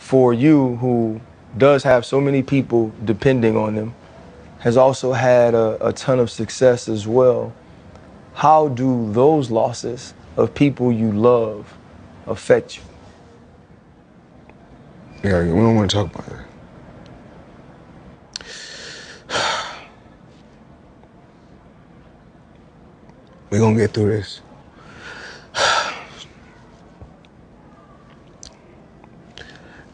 for you who does have so many people depending on them, has also had a ton of success as well. How do those losses of people you love affect you? Yeah, we don't want to talk about that. We're gonna get through this.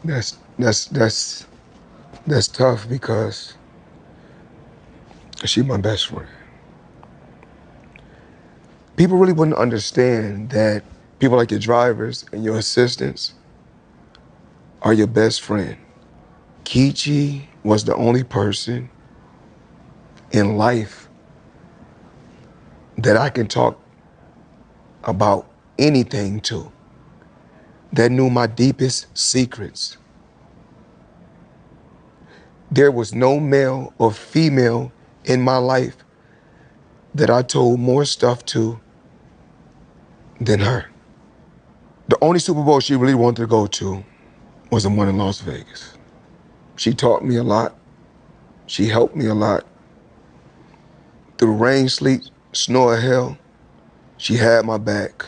That's tough because she's my best friend. People really wouldn't understand that people like your drivers and your assistants are your best friend. Kichi was the only person in life that I can talk about anything to, that knew my deepest secrets. There was no male or female in my life that I told more stuff to than her. The only Super Bowl she really wanted to go to was the one in Las Vegas. She taught me a lot. She helped me a lot. Through rain, sleet, snow, or hell, she had my back.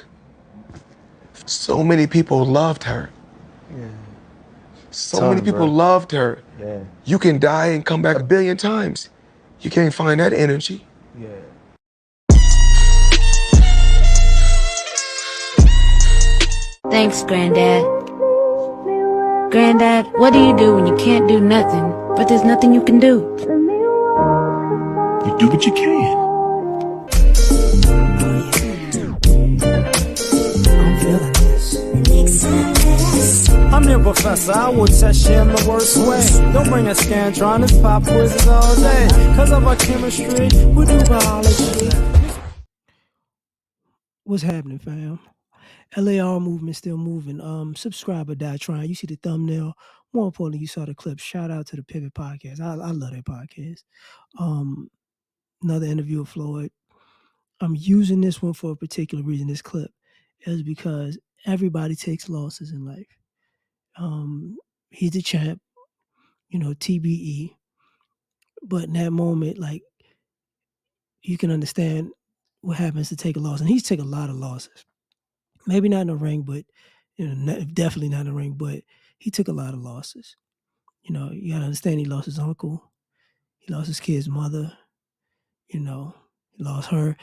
So many people loved her. Yeah. So many people loved her. Yeah. You can die and come back a billion times. You can't find that energy. Yeah. Thanks, Granddad. Granddad, what do you do when you can't do nothing, but there's nothing you can do? You do what you can. I'm feeling this. I'm your professor, I will test you in the worst way. Don't bring a scantron, pop quizzes all day. Cause of our chemistry, we do biology. What's happening, fam? L.A.R movement still moving. Subscribe or die trying. You see the thumbnail. More importantly, you saw the clip. Shout out to the Pivot Podcast. I love that podcast. Another interview with Floyd. I'm using this one for a particular reason. This clip is because everybody takes losses in life. He's the champ, TBE. But in that moment, like, you can understand what happens to take a loss. And he's taken a lot of losses. Maybe not in the ring, but definitely not in the ring. But he took a lot of losses. You gotta understand he lost his uncle, he lost his kid's mother. He lost her,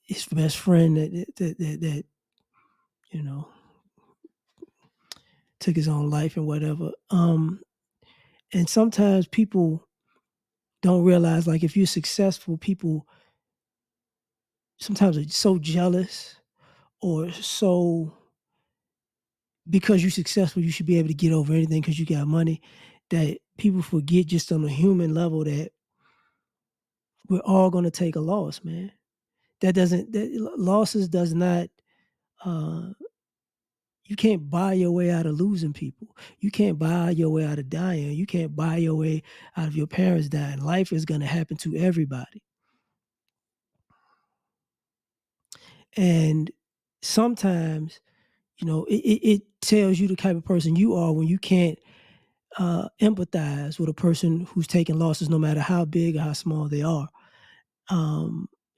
his best friend that took his own life and whatever. And sometimes people don't realize, like, if you're successful, people sometimes are so jealous or so, because you're successful, you should be able to get over anything because you got money, that people forget just on a human level that we're all going to take a loss, man. Losses does not, uh, you can't buy your way out of losing people. You can't buy your way out of dying. You can't buy your way out of your parents dying. Life is going to happen to everybody. And sometimes, it tells you the type of person you are when you can't empathize with a person who's taking losses, no matter how big or how small they are,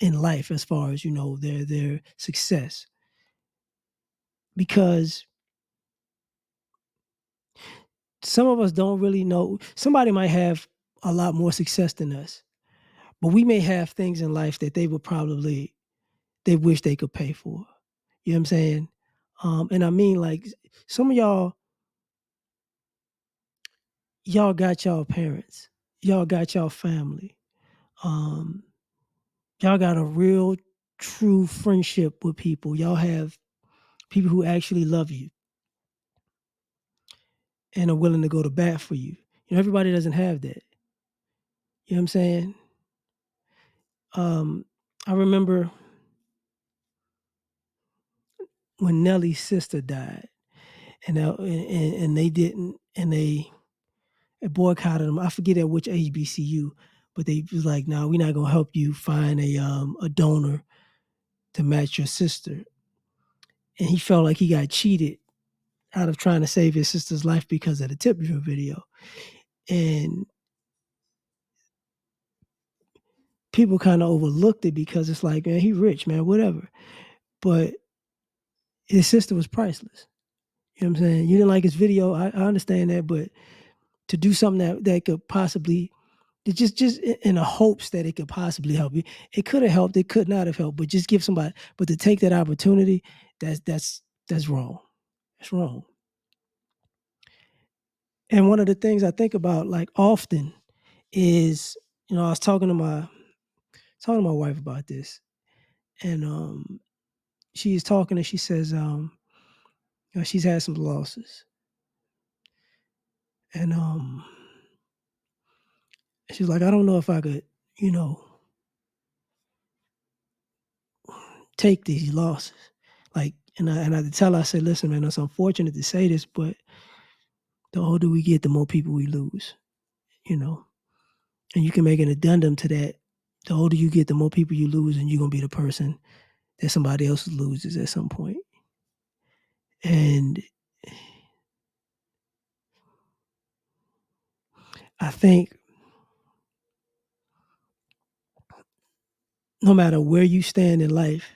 in life, as far as their success. Because some of us don't really know. Somebody might have a lot more success than us, but we may have things in life that they wish they could pay for. You know what I'm saying? And I mean, like, some of y'all got y'all parents, y'all got y'all family, um, y'all got a real, true friendship with people. Y'all have people who actually love you and are willing to go to bat for you. Everybody doesn't have that. You know what I'm saying? I remember when Nelly's sister died, and they didn't, and they boycotted them. I forget at which HBCU, but they was like, "No, we're not gonna help you find a donor to match your sister." And he felt like he got cheated out of trying to save his sister's life because of the tip drill video. And people kind of overlooked it because it's like, man, he rich, man, whatever. But his sister was priceless. You know what I'm saying? You didn't like his video. I understand that, but to do something that could possibly just in the hopes that it could possibly help you, it could have helped, it could not have helped, but just give somebody, but to take that opportunity, that's wrong. That's wrong. And one of the things I think about like often is, I was talking to my wife about this, and she's talking and she says, she's had some losses, and she's like, I don't know if I could, you know, take these losses. Like, and I tell her, I said, listen, man, it's unfortunate to say this, but the older we get, the more people we lose, you know. And you can make an addendum to that. The older you get, the more people you lose, and you're gonna be the person that somebody else loses at some point. And I think no matter where you stand in life,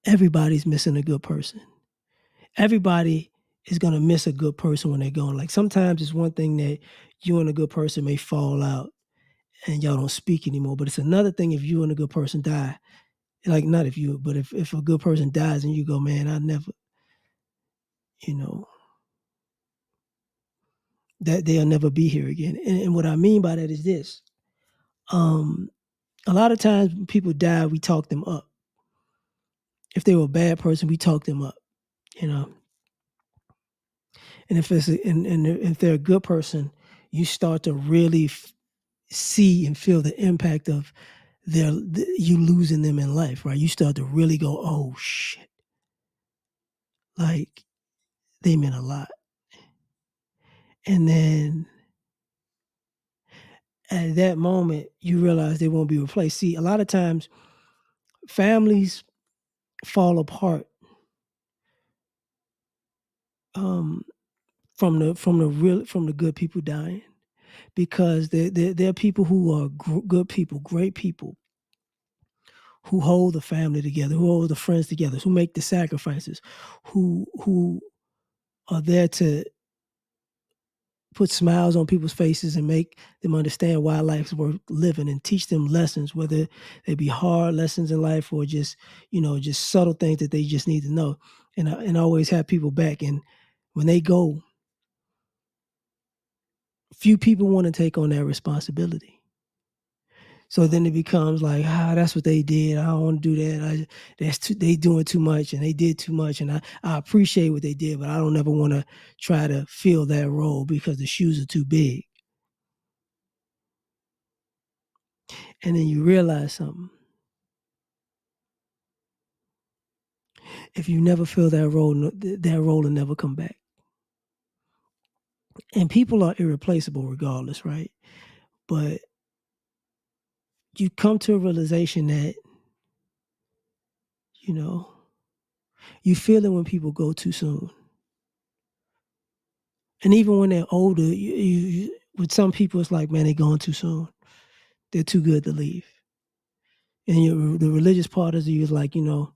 everybody's missing a good person. Everybody is gonna miss a good person when they're gone. Like sometimes it's one thing that you and a good person may fall out and y'all don't speak anymore. But it's another thing if you and a good person die. Like not if you, but if a good person dies and you go, man, I never, you know, that they'll never be here again. And what I mean by that is this. Um, a lot of times when people die, we talk them up. If they were a bad person, we talk them up, you know. And and if they're a good person, you start to really see and feel the impact of you losing them in life, right? You start to really go, oh shit, like they meant a lot. And then at that moment, you realize they won't be replaced. See, a lot of times families fall apart um, from the good people dying because they're people who are good people, great people who hold the family together, who hold the friends together, who make the sacrifices, who are there to put smiles on people's faces and make them understand why life's worth living and teach them lessons, whether they be hard lessons in life or just, just subtle things that they just need to know. And always have people back. And when they go, few people want to take on that responsibility. So then it becomes like, that's what they did. I don't want to do that. They doing too much and they did too much. And I appreciate what they did, but I don't ever want to try to fill that role because the shoes are too big. And then you realize something. If you never fill that role will never come back. And people are irreplaceable regardless, right? But you come to a realization that, you know, you feel it when people go too soon. And even when they're older, with some people, it's like, man, they're going too soon. They're too good to leave. And the religious part of you is like, I know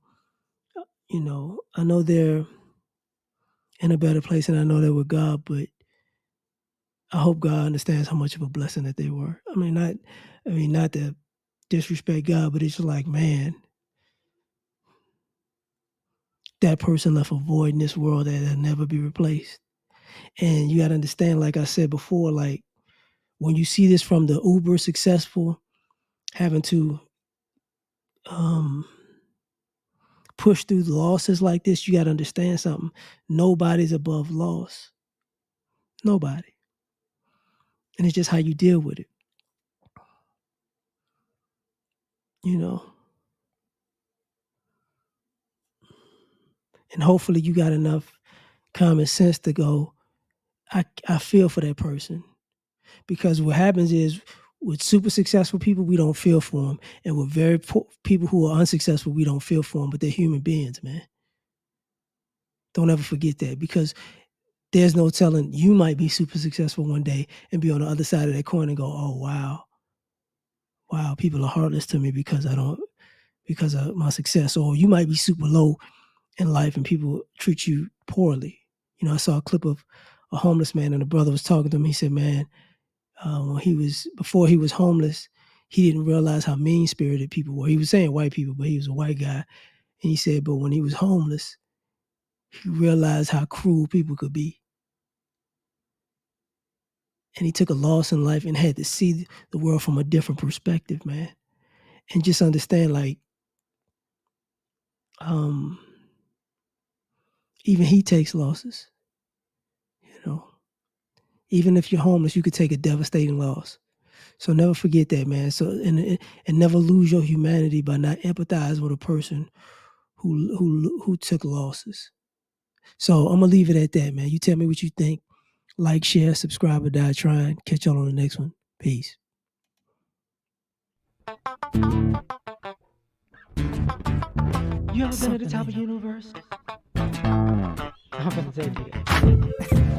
they're in a better place and I know they're with God, but I hope God understands how much of a blessing that they were. Not to disrespect God, but it's just like, man, that person left a void in this world that'll never be replaced. And you got to understand, like I said before, like when you see this from the uber successful having to um, push through the losses like this, you got to understand something. Nobody's above loss. Nobody. And it's just how you deal with it. You know. And hopefully you got enough common sense to go, I feel for that person. Because what happens is with super successful people, we don't feel for them. And with very poor people who are unsuccessful, we don't feel for them, but they're human beings, man. Don't ever forget that, because there's no telling, you might be super successful one day and be on the other side of that coin and go, oh, wow, people are heartless to me because of my success. Or you might be super low in life and people treat you poorly. You know, I saw a clip of a homeless man, and the brother was talking to him. He said, man, before he was homeless, he didn't realize how mean-spirited people were. He was saying white people, but he was a white guy. And he said, but when he was homeless, he realized how cruel people could be. And he took a loss in life and had to see the world from a different perspective, man. And just understand, like, even he takes losses. You know, even if you're homeless, you could take a devastating loss. So never forget that, man. So and never lose your humanity by not empathizing with a person who took losses. So I'm gonna leave it at that, man. You tell me what you think. Like, share, subscribe, or die trying. Catch y'all on the next one. Peace. You ever been at the top of the universe? I'm gonna take you.